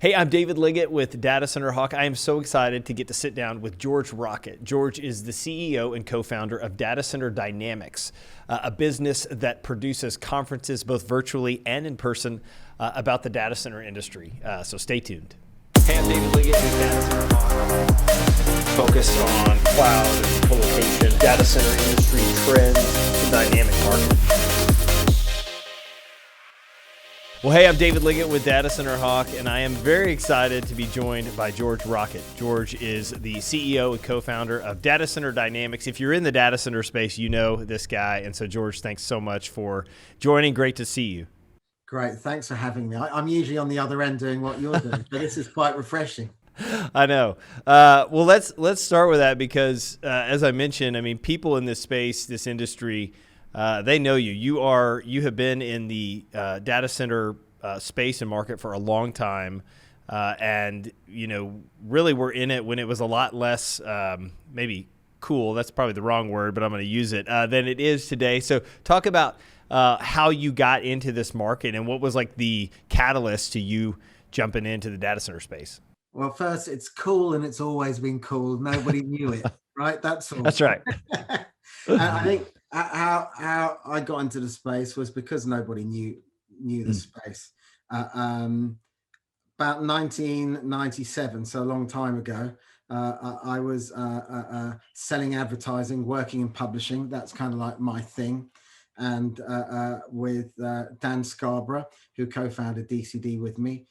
Hey, I'm David Liggett with Data Center Hawk. I am so excited to get to sit down with George Rockett. George is the CEO and co-founder of Data Center Dynamics, a business that produces conferences both virtually and in person about the data center industry. So stay tuned. Hey, I'm David Liggett with Data Center Hawk. Focus on cloud and colocation, data center industry trends, and dynamic market. Well, hey, I'm David Liggett with Data Center Hawk, and I am very excited to be joined by George Rockett. George is the CEO and co-founder of Data Center Dynamics. If you're in the data center space, you know this guy. And so, George, thanks so much for joining. Great to see you. Great. Thanks for having me. I'm usually on the other end doing what you're doing, but this is quite refreshing. I know. Well, let's start with that because, as I mentioned, I mean, people in this space, this industry, they know you. You have been in the data center space and market for a long time, and really were in it when it was a lot less maybe cool. That's probably the wrong word, but I'm going to use it than it is today. So, talk about how you got into this market and what was like the catalyst to you jumping into the data center space. Well, first, it's cool, and it's always been cool. Nobody knew it, right? That's all. That's right. I think how I got into the space was because nobody knew the space. About 1997, so a long time ago, I was selling advertising, working in publishing. That's kind of like my thing. And with Dan Scarbrough, who co-founded DCD with me,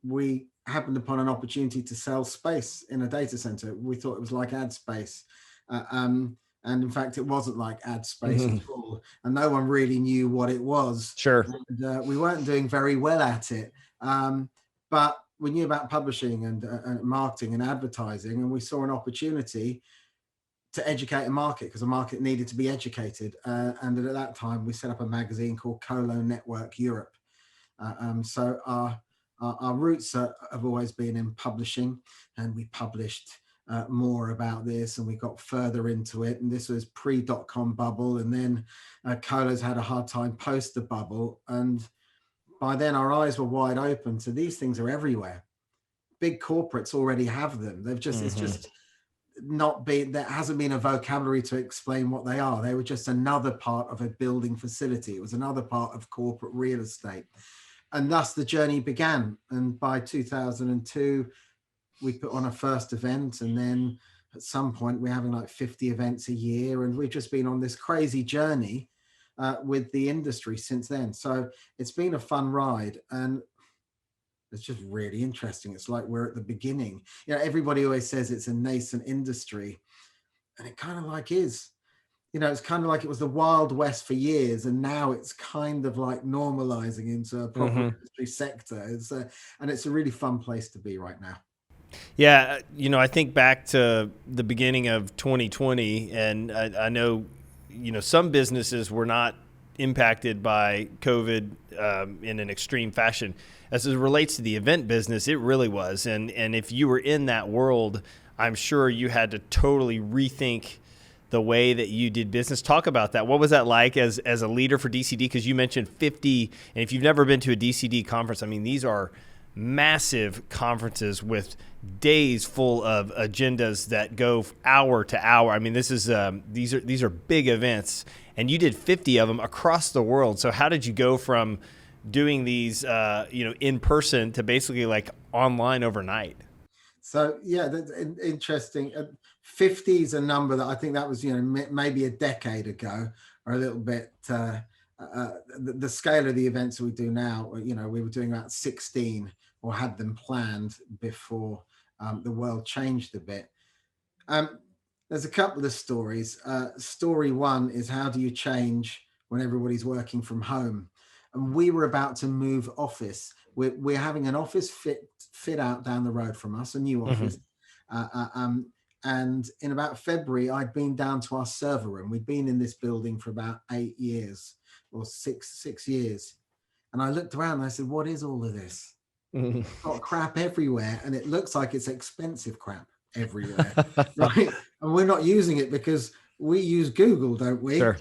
we happened upon an opportunity to sell space in a data center. We thought it was like ad space. And in fact, it wasn't like ad space at all. And no one really knew what it was. Sure. And, we weren't doing very well at it. But we knew about publishing and marketing and advertising. And we saw an opportunity to educate a market because the market needed to be educated. And at that time, we set up a magazine called Colo Network Europe. So our roots have always been in publishing, and we published more about this, and we got further into it. And this was pre-dot-com bubble, and then Colo's had a hard time post the bubble. And by then, our eyes were wide open. So these things are everywhere. Big corporates already have them. They've just it's just not been, there hasn't been a vocabulary to explain what they are. They were just another part of a building facility. It was another part of corporate real estate. And thus the journey began. And by 2002, we put on a first event. And then at some point, we're having like 50 events a year. And we've just been on this crazy journey with the industry since then. So it's been a fun ride. And it's just really interesting. It's like we're at the beginning. Everybody always says it's a nascent industry. And it kind of like is. It's kind of like it was the Wild West for years, and now it's kind of like normalizing into a proper industry sector. And it's a really fun place to be right now. Yeah, I think back to the beginning of 2020, and I know, some businesses were not impacted by COVID in an extreme fashion. As it relates to the event business, it really was. And if you were in that world, I'm sure you had to totally rethink the way that you did business. Talk about that. What was that like as a leader for DCD? Because you mentioned 50, and if you've never been to a DCD conference, I mean, these are massive conferences with days full of agendas that go hour to hour. I mean, this is these are big events, and you did 50 of them across the world. So how did you go from doing these in person to basically like online overnight? So yeah, that's interesting. 50 is a number that I think that was maybe a decade ago or a little bit. The scale of the events that we do now, we were doing about 16 or had them planned before the world changed a bit. There's a couple of stories. Story one is, how do you change when everybody's working from home? And we were about to move office. We're having an office fit out down the road from us, a new office. And in about February, I'd been down to our server room. We'd been in this building for about 8 years or six years. And I looked around and I said, what is all of this? Got crap everywhere. And it looks like it's expensive crap everywhere. Right. And we're not using it because we use Google, don't we? Sure.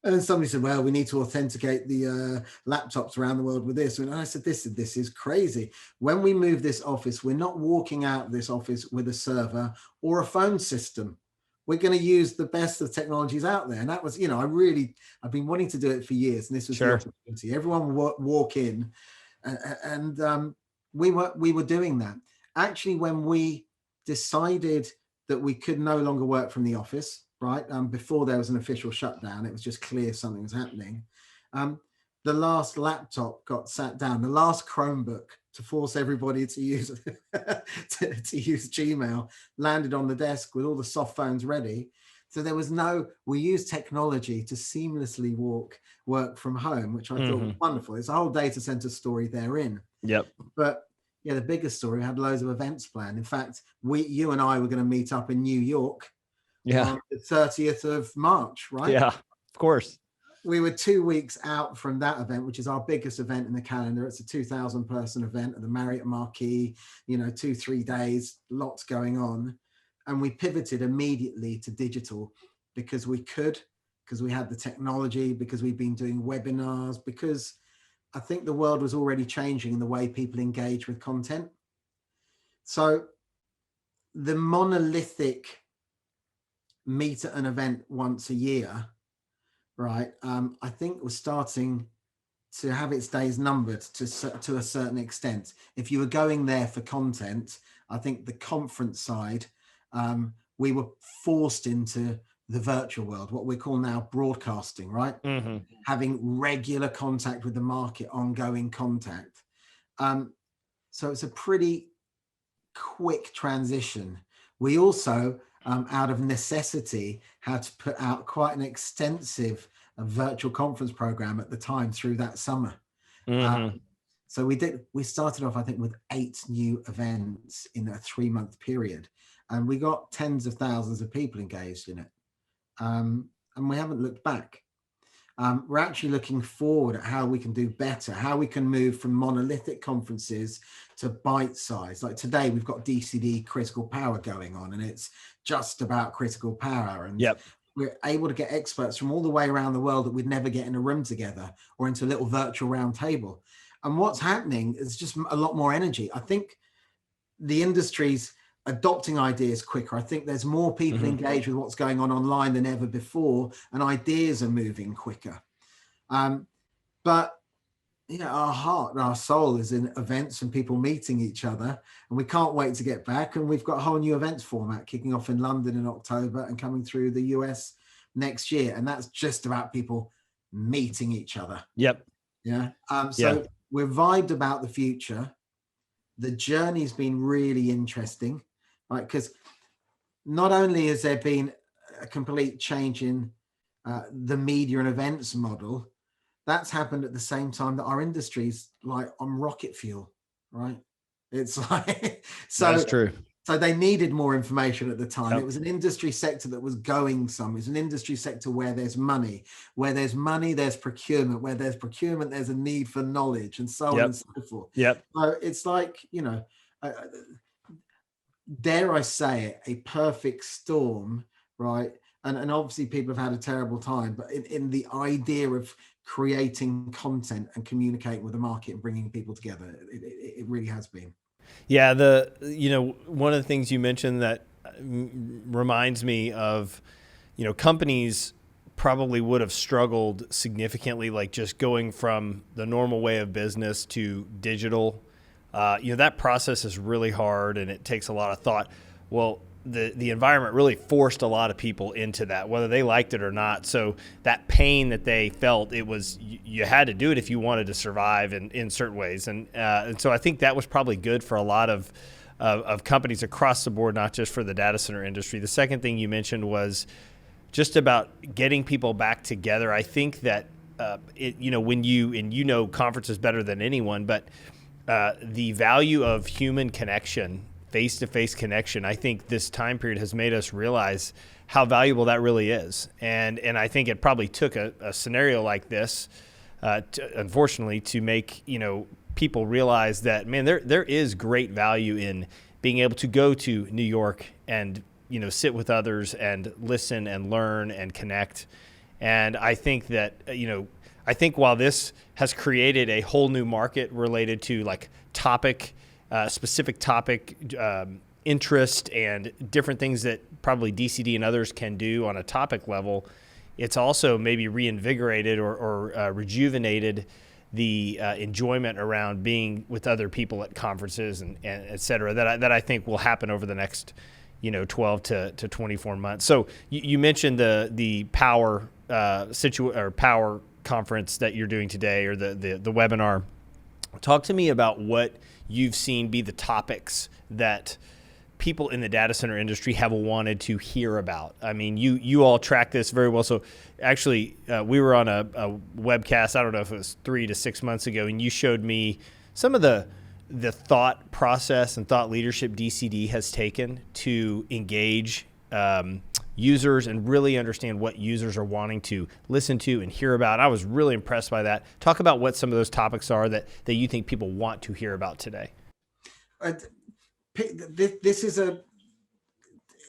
And then somebody said, well, we need to authenticate the laptops around the world with this. And I said, this is crazy. When we move this office, we're not walking out of this office with a server or a phone system. We're going to use the best of technologies out there. And that was, I've been wanting to do it for years. And this was Sure. the opportunity. Everyone would walk in and we were doing that. Actually, when we decided that we could no longer work from the office, right? Before there was an official shutdown, it was just clear something was happening. The last laptop got sat down, the last Chromebook to force everybody to use to use Gmail landed on the desk with all the soft phones ready. So there was we used technology to seamlessly work from home, which I thought was wonderful. It's a whole data center story therein. Yep. But yeah, the biggest story, we had loads of events planned. In fact, you and I were going to meet up in New York on the 30th of March, right? Yeah, of course. We were 2 weeks out from that event, which is our biggest event in the calendar. It's a 2,000 person event at the Marriott Marquis, 2-3 days, lots going on. And we pivoted immediately to digital because we had the technology, because we've been doing webinars, because I think the world was already changing in the way people engage with content. So the monolithic meet at an event once a year, right? I think was starting to have its days numbered to a certain extent. If you were going there for content, I think the conference side, we were forced into the virtual world, what we call now broadcasting, right? Having regular contact with the market, ongoing contact. So it's a pretty quick transition. We also, out of necessity, had to put out quite an extensive virtual conference program at the time through that summer. So we started off, I think, with 8 new events in a 3-month period, and we got tens of thousands of people engaged in it. And we haven't looked back. We're actually looking forward at how we can do better, how we can move from monolithic conferences to bite size. Like today, we've got DCD Critical Power going on, and it's just about critical power. And we're able to get experts from all the way around the world that we'd never get in a room together or into a little virtual round table. And what's happening is just a lot more energy. I think the industry's adopting ideas quicker. I think there's more people engaged with what's going on online than ever before, and ideas are moving quicker. But our heart and our soul is in events and people meeting each other, and we can't wait to get back. And we've got a whole new events format kicking off in London in October and coming through the US next year. And that's just about people meeting each other. So we're vibed about the future. The journey's been really interesting, right? Because not only has there been a complete change in the media and events model, that's happened at the same time that our industry's like on rocket fuel, right? It's like, that's true. So they needed more information at the time. It was an industry sector that was going some. It's an industry sector where there's money. Where there's money, there's procurement. Where there's procurement, there's a need for knowledge, and so on and so forth. So it's like, dare I say it, a perfect storm, right? And obviously people have had a terrible time, but in the idea of creating content and communicating with the market and bringing people together, it really has been. Yeah, one of the things you mentioned that reminds me of, companies probably would have struggled significantly, like just going from the normal way of business to digital. That process is really hard and it takes a lot of thought. Well, the environment really forced a lot of people into that, whether they liked it or not. So that pain that they felt, it was, you had to do it if you wanted to survive in certain ways. And so I think that was probably good for a lot of companies across the board, not just for the data center industry. The second thing you mentioned was just about getting people back together. I think that, when conferences better than anyone, but the value of human connection, face-to-face connection, I think this time period has made us realize how valuable that really is. And I think it probably took a scenario like this, unfortunately, to make, people realize that, man, there is great value in being able to go to New York and, sit with others and listen and learn and connect. And I think that, I think while this has created a whole new market related to like specific topic interest and different things that probably DCD and others can do on a topic level, it's also maybe reinvigorated or rejuvenated the enjoyment around being with other people at conferences and et cetera, that I think will happen over the next 12 to 24 months. So you mentioned the power power conference that you're doing today, or the webinar. Talk to me about what you've seen be the topics that people in the data center industry have wanted to hear about. I mean, you all track this very well. So actually, we were on a webcast, I don't know if it was 3 to 6 months ago, and you showed me some of the thought process and thought leadership DCD has taken to engage users and really understand what users are wanting to listen to and hear about. I was really impressed by that. Talk about what some of those topics are that you think people want to hear about today. This is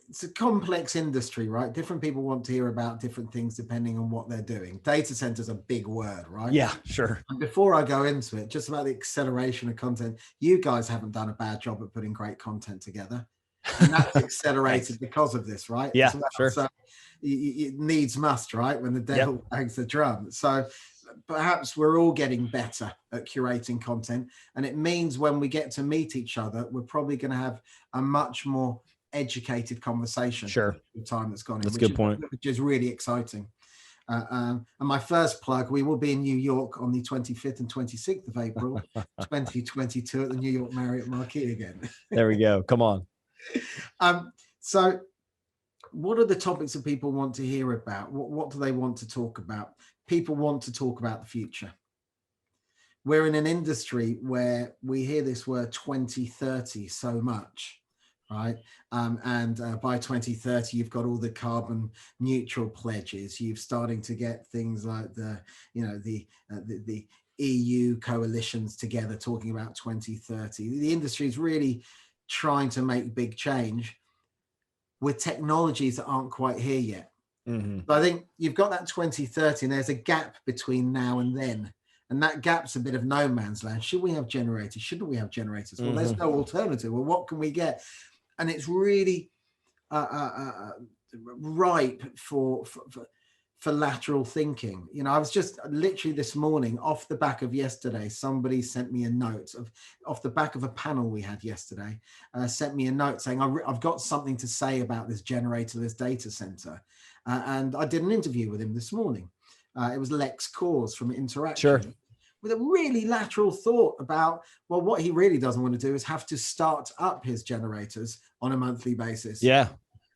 it's a complex industry, right? Different people want to hear about different things depending on what they're doing. Data center is a big word, right? Yeah, sure. And before I go into it, just about the acceleration of content, you guys haven't done a bad job at putting great content together. And that's accelerated because of this, right? Yeah, sure. So it needs must, right? When the devil bangs the drum. So perhaps we're all getting better at curating content. And it means when we get to meet each other, we're probably going to have a much more educated conversation. Sure. The time that's gone in. That's a good point. Which is really exciting. And my first plug, we will be in New York on the 25th and 26th of April, 2022 at the New York Marriott Marquis again. There we go. Come on. So what are the topics that people want to hear about? What do they want to talk about? People want to talk about the future. We're in an industry where we hear this word 2030 so much, right? And by 2030, you've got all the carbon neutral pledges. You're starting to get things like the EU coalitions together talking about 2030. The industry is really trying to make big change with technologies that aren't quite here yet. Mm-hmm. But I think you've got that 2030 and there's a gap between now and then. And that gap's a bit of no man's land. Should we have generators? Shouldn't we have generators? Well, there's no alternative. Well, what can we get? And it's really ripe for lateral thinking. I was just literally this morning, off the back of yesterday, somebody sent me a note off the back of a panel we had yesterday, sent me a note saying, I've got something to say about this generator, this data center. And I did an interview with him this morning. It was Lex Cause from Interaction. Sure. With a really lateral thought about, well, what he really doesn't want to do is have to start up his generators on a monthly basis. Yeah.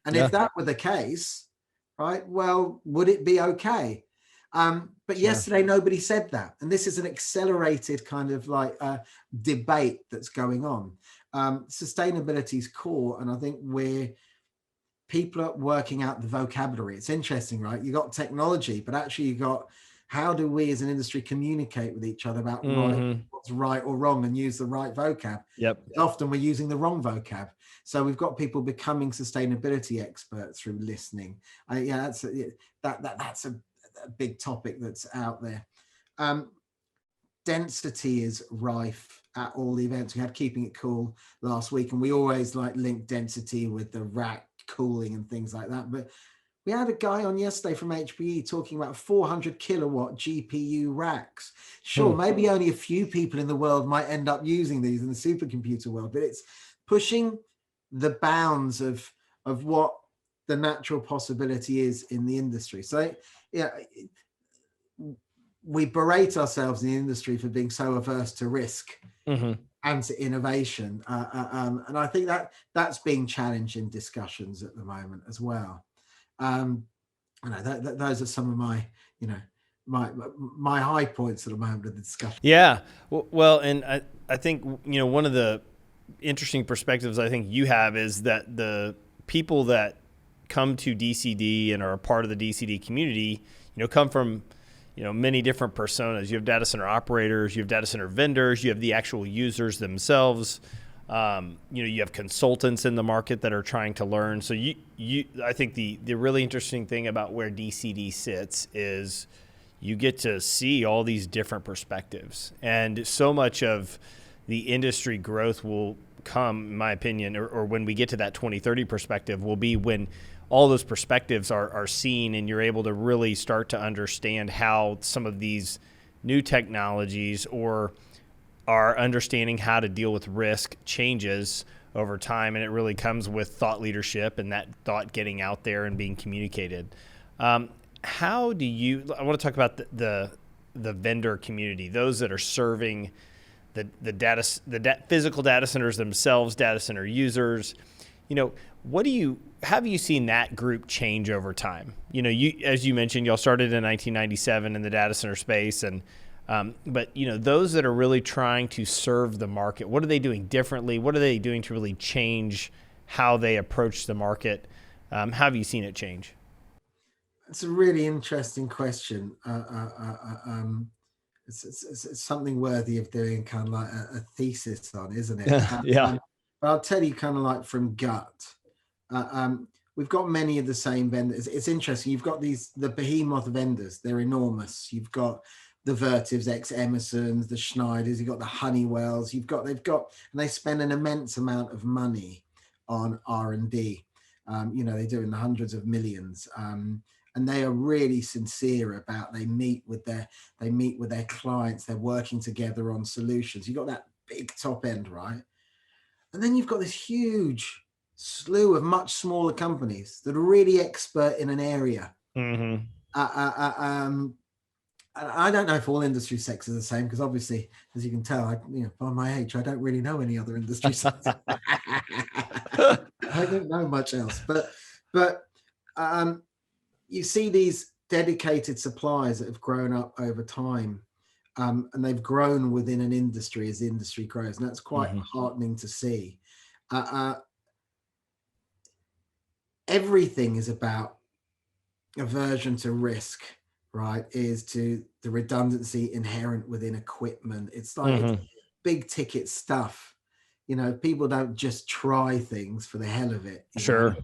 And if that were the case, right, well, would it be okay? But yesterday, nobody said that. And this is an accelerated kind of like debate that's going on. Sustainability is core. And I think people are working out the vocabulary. It's interesting, right? You got technology, but actually you got, how do we as an industry communicate with each other about what's right or wrong and use the right vocab? Yep. Often we're using the wrong vocab. So we've got people becoming sustainability experts through listening. That's a big topic that's out there. Density is rife at all the events. We had Keeping It Cool last week, and we always link density with the rack cooling and things like that. But we had a guy on yesterday from HPE talking about 400 kilowatt GPU racks. Sure, maybe only a few people in the world might end up using these in the supercomputer world, but it's pushing the bounds of what the natural possibility is in the industry. So we berate ourselves in the industry for being so averse to risk and to innovation. And I think that's being challenged in discussions at the moment as well. Those are some of my, my high points at the moment of the discussion. Yeah. Well, and I think, one of the interesting perspectives I think you have is that the people that come to DCD and are a part of the DCD community, come from, many different personas. You have data center operators, you have data center vendors, you have the actual users themselves. You have consultants in the market that are trying to learn. So I think the really interesting thing about where DCD sits is you get to see all these different perspectives, and so much of the industry growth will come, in my opinion, or when we get to that 2030 perspective, will be when all those perspectives are seen, and you're able to really start to understand how some of these new technologies or our understanding how to deal with risk changes over time. And it really comes with thought leadership and that thought getting out there and being communicated. How do you, I want to talk about the vendor community, those that are serving the physical data centers themselves, data center users. Have you seen that group change over time? As you mentioned, y'all started in 1997 in the data center space, but those that are really trying to serve the market, what are they doing differently? What are they doing to really change how they approach the market? How have you seen it change? It's a really interesting question. It's something worthy of doing kind of like a thesis on, isn't it? Yeah. But I'll tell you kind of like from gut. We've got many of the same vendors. It's interesting. You've got the behemoth vendors. They're enormous. You've got the Vertivs, ex-Emersons, the Schneiders. You've got the Honeywells. And they spend an immense amount of money on R&D. They do in the hundreds of millions. And they are really sincere about, they meet with their clients. They're working together on solutions. You've got that big top end, right? And then you've got this huge slew of much smaller companies that are really expert in an area. Mm-hmm. I don't know if all industry sectors are the same, because obviously, as you can tell, by my age, I don't really know any other industry sectors. I don't know much else, but you see these dedicated suppliers that have grown up over time, and they've grown within an industry as the industry grows, and that's quite heartening to see. Everything is about aversion to risk, right? Is to the redundancy inherent within equipment. It's like it's big ticket stuff. People don't just try things for the hell of it. Sure.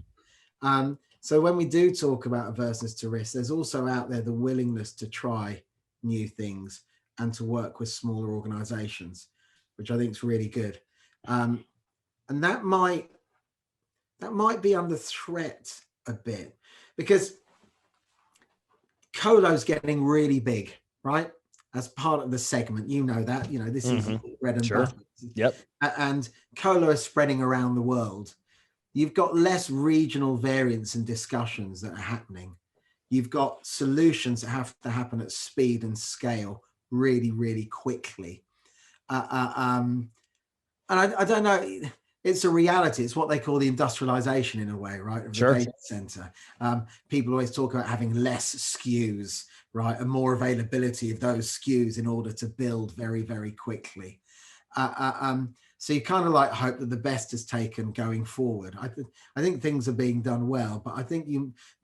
So when we do talk about averseness to risk, there's also out there the willingness to try new things and to work with smaller organizations, which I think is really good. And that might be under threat a bit, because colo's getting really big, right? As part of the segment, that, this is bread and butter. Yep. And colo is spreading around the world. You've got less regional variance and discussions that are happening. You've got solutions that have to happen at speed and scale really, really quickly. And I don't know, it's a reality. It's what they call the industrialization in a way, right? Of the data center. People always talk about having less SKUs, right? And more availability of those SKUs in order to build very, very quickly. So you kind of like hope that the best is taken going forward. I think things are being done well, but I think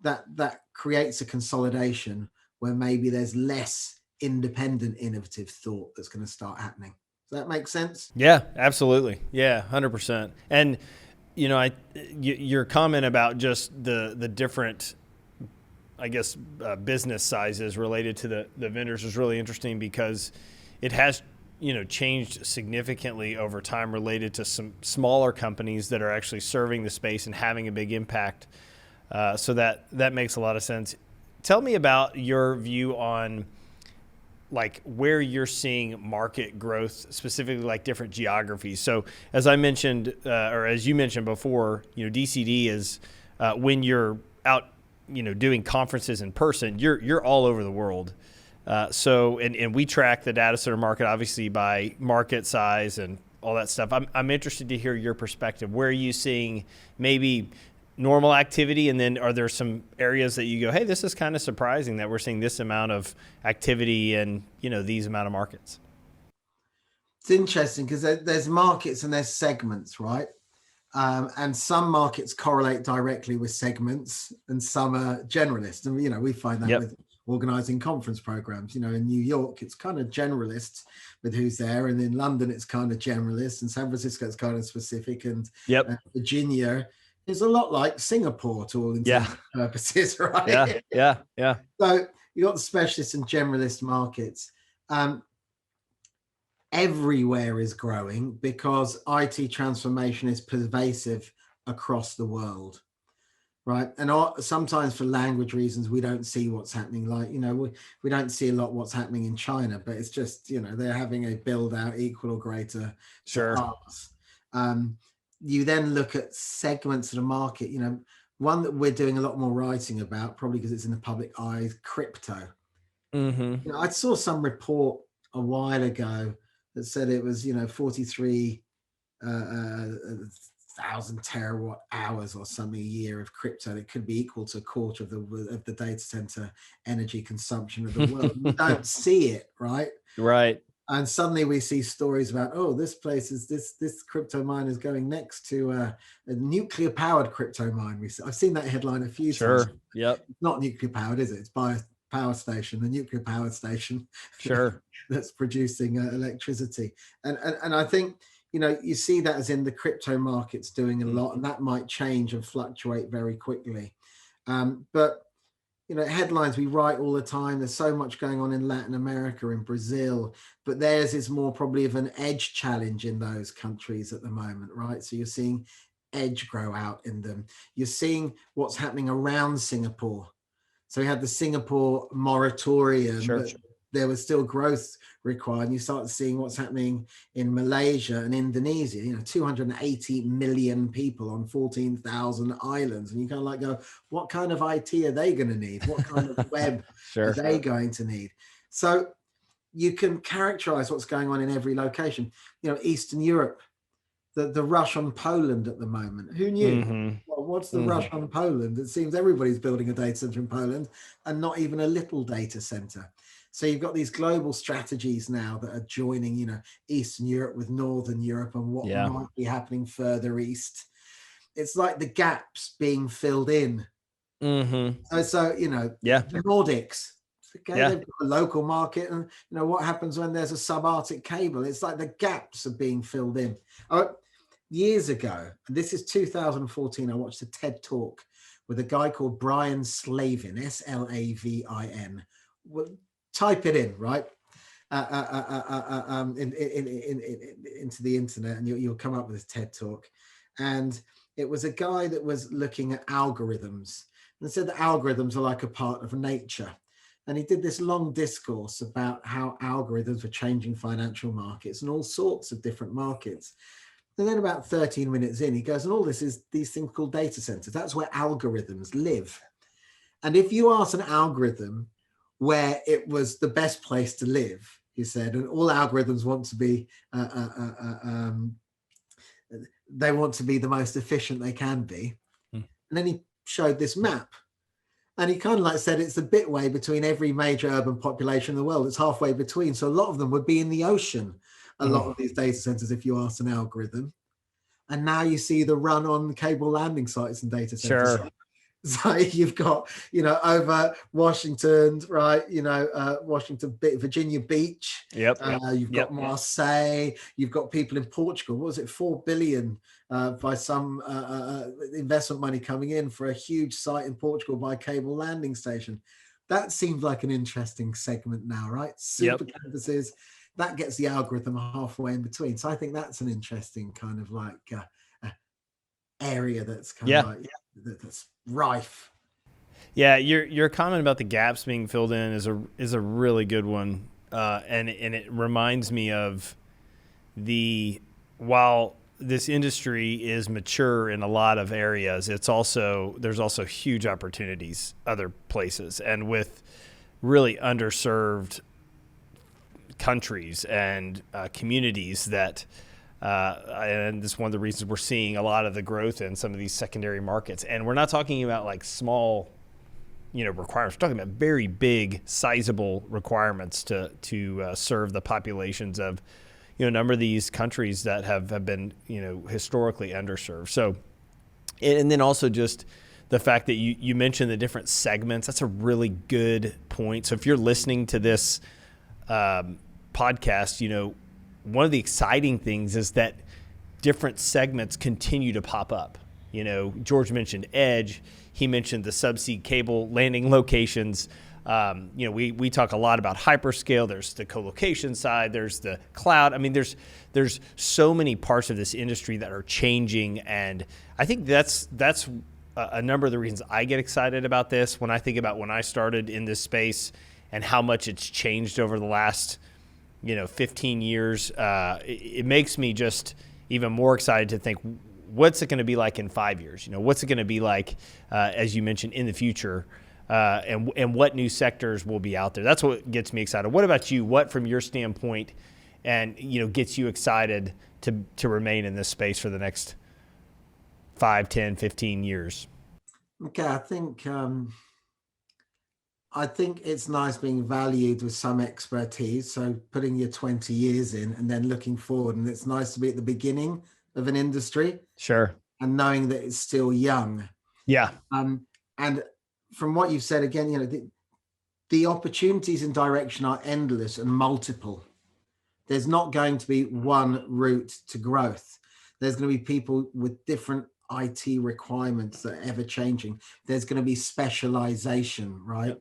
that creates a consolidation where maybe there's less independent, innovative thought that's going to start happening. Does that make sense? Yeah, absolutely. Yeah, 100%. And your comment about just the different, I guess, business sizes related to the vendors is really interesting, because it has changed significantly over time related to some smaller companies that are actually serving the space and having a big impact. So that makes a lot of sense. Tell me about your view on like where you're seeing market growth, specifically like different geographies. So as I mentioned, or as you mentioned before, DCD is when you're out, doing conferences in person, you're all over the world. So we track the data center market obviously by market size and all that stuff. I'm interested to hear your perspective. Where are you seeing maybe normal activity, and then are there some areas that you go, hey, this is kind of surprising that we're seeing this amount of activity and these amount of markets? It's interesting because there's markets and there's segments, right? And some markets correlate directly with segments, and some are generalist. And we find that with organizing conference programs. In New York, it's kind of generalist with who's there, and in London, it's kind of generalist, and San Francisco, it's kind of specific, and Virginia is a lot like Singapore to all intents and purposes, right? Yeah. So you got the specialist and generalist markets. Everywhere is growing because IT transformation is pervasive across the world, right? And sometimes for language reasons, we don't see what's happening. Like, we don't see a lot what's happening in China, but it's just, they're having a build out equal or greater to ours. You then look at segments of the market, one that we're doing a lot more writing about, probably because it's in the public eye, is crypto. I saw some report a while ago that said it was, 43,000 terawatt hours or something a year of crypto. It could be equal to a quarter of the data center energy consumption of the world. We don't see it, right? Right. And suddenly we see stories about, this place is this crypto mine is going next to a nuclear powered crypto mine. I've seen that headline a few times. Yep. It's not nuclear powered, is it? It's by a power station, the nuclear powered station. That's producing electricity. And I think, you see that as in the crypto markets doing a lot, and that might change and fluctuate very quickly. But, headlines we write all the time. There's so much going on in Latin America, in Brazil, but theirs is more probably of an edge challenge in those countries at the moment, right? So you're seeing edge grow out in them. You're seeing what's happening around Singapore. So we had the Singapore moratorium, but there was still growth required. And you start seeing what's happening in Malaysia and Indonesia, 280 million people on 14,000 islands. And you kind of go, what kind of IT are they going to need? What kind of web are they going to need? So you can characterize what's going on in every location. Eastern Europe, the rush on Poland at the moment. Who knew? Well, what's the rush on Poland? It seems everybody's building a data center in Poland, and not even a little data center. So you've got these global strategies now that are joining, Eastern Europe with Northern Europe, and what might be happening further east. It's like the gaps being filled in. So the Nordics. Okay, they've got a local market, and what happens when there's a subarctic cable? It's like the gaps are being filled in. Years ago, and this is 2014, I watched a TED Talk with a guy called Brian Slavin, Slavin. Type it in, right? Into the internet, and you'll come up with this TED Talk. And it was a guy that was looking at algorithms, and said that algorithms are like a part of nature. And he did this long discourse about how algorithms were changing financial markets and all sorts of different markets. And then about 13 minutes in, he goes, and all this is these things called data centers. That's where algorithms live. And if you ask an algorithm where it was the best place to live, he said, and all algorithms want to be, they want to be the most efficient they can be. And then he showed this map. And he kind of said it's the bit way between every major urban population in the world. It's halfway between. So a lot of them would be in the ocean, a lot of these data centers, if you ask an algorithm. And now you see the run on cable landing sites and data centers. So you've got, over Washington, right? Washington, Virginia Beach. You've got Marseille. You've got people in Portugal. What was it? 4 billion by some investment money coming in for a huge site in Portugal by a cable landing station. That seems like an interesting segment now, right? Super campuses. That gets the algorithm halfway in between. So I think that's an interesting kind of area that's kind of that's rife. Yeah, your comment about the gaps being filled in is a really good one, and it reminds me of while this industry is mature in a lot of areas, there's also huge opportunities other places, and with really underserved countries and communities that. And this is one of the reasons we're seeing a lot of the growth in some of these secondary markets. And we're not talking about small, requirements. We're talking about very big, sizable requirements to serve the populations of, a number of these countries that have been, historically underserved. So, and then also just the fact that you mentioned the different segments. That's a really good point. So if you're listening to this podcast, one of the exciting things is that different segments continue to pop up. George mentioned Edge. He mentioned the subsea cable landing locations. We talk a lot about hyperscale. There's the co-location side. There's the cloud. I mean, there's so many parts of this industry that are changing, and I think that's a number of the reasons I get excited about this. When I think about when I started in this space and how much it's changed over the last 15 years, it makes me just even more excited to think, what's it going to be like in 5 years? What's it going to be like, as you mentioned, in the future, and what new sectors will be out there? That's what gets me excited. What about you? What, from your standpoint, and gets you excited to remain in this space for the next 5, 10, 15 years? Okay, I think it's nice being valued with some expertise. So putting your 20 years in and then looking forward, and it's nice to be at the beginning of an industry. Sure. And knowing that it's still young. Yeah. And from what you've said, again, the opportunities in direction are endless and multiple. There's not going to be one route to growth. There's going to be people with different IT requirements that are ever changing. There's going to be specialization, right?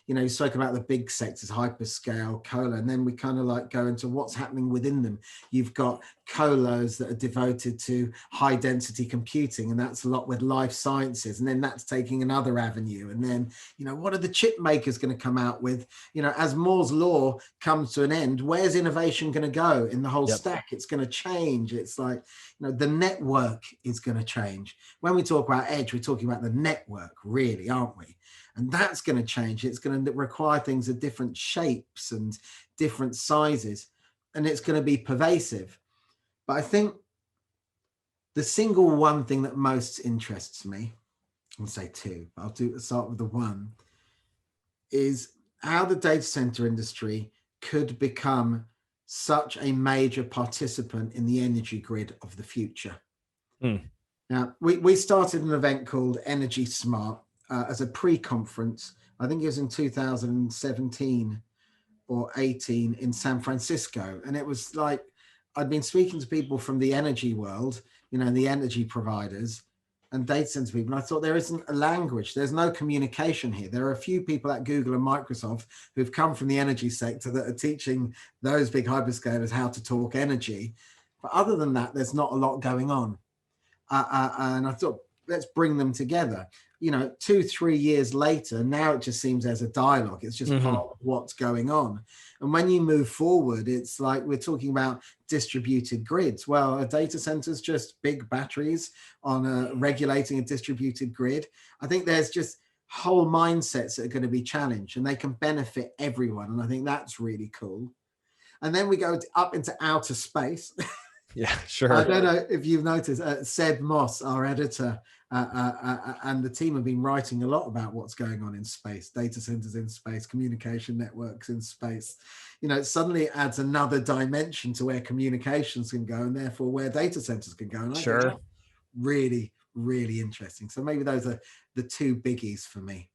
You spoke about the big sectors, hyperscale, colo, and then we kind of go into what's happening within them. You've got colos that are devoted to high density computing, and that's a lot with life sciences, and then that's taking another avenue. And then, what are the chip makers going to come out with? As Moore's law comes to an end, where's innovation going to go in the whole stack? It's going to change. It's like, the network is going to change. When we talk about edge, we're talking about the network, really, aren't we? And that's going to change. It's going to require things of different shapes and different sizes, and it's going to be pervasive. But I think the single one thing that most interests me, I'll say two, but I'll start with the one, is how the data center industry could become such a major participant in the energy grid of the future. Now, we started an event called Energy Smart as a pre-conference. I think it was in 2017 or 18 in San Francisco. And it was like, I'd been speaking to people from the energy world, the energy providers and data center people. And I thought, there isn't a language. There's no communication here. There are a few people at Google and Microsoft who've come from the energy sector that are teaching those big hyperscalers how to talk energy. But other than that, there's not a lot going on. And I thought, let's bring them together. 2-3 years later, now it just seems there's a dialogue. It's just part of what's going on. And when you move forward, it's like we're talking about distributed grids. Well, a data center is just big batteries on regulating a distributed grid. I think there's just whole mindsets that are going to be challenged, and they can benefit everyone. And I think that's really cool. And then we go up into outer space. Yeah, sure. I don't know if you've noticed, Seb Moss, our editor, and the team have been writing a lot about what's going on in space, data centers in space, communication networks in space. Suddenly it adds another dimension to where communications can go, and therefore where data centers can go. And I think that's really, really interesting. So maybe those are the two biggies for me.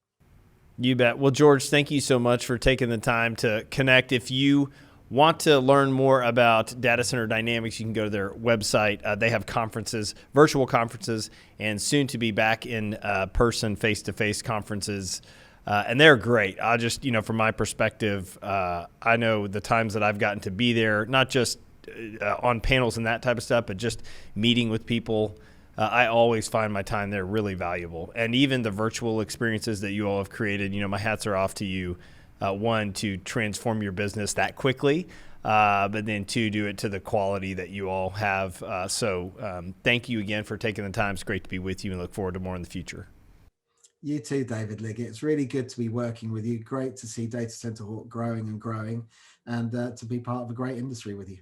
You bet. Well, George, thank you so much for taking the time to connect. If you want to learn more about Data Center Dynamics, you can go to their website. They have conferences, virtual conferences, and soon to be back in person, face-to-face conferences. And they're great. I just, from my perspective, I know the times that I've gotten to be there, not just on panels and that type of stuff, but just meeting with people. I always find my time there really valuable. And even the virtual experiences that you all have created, my hats are off to you. One, to transform your business that quickly, but then two, do it to the quality that you all have. So thank you again for taking the time. It's great to be with you, and look forward to more in the future. You too, David Liggett. It's really good to be working with you. Great to see Data Center Hawk growing and growing, and to be part of a great industry with you.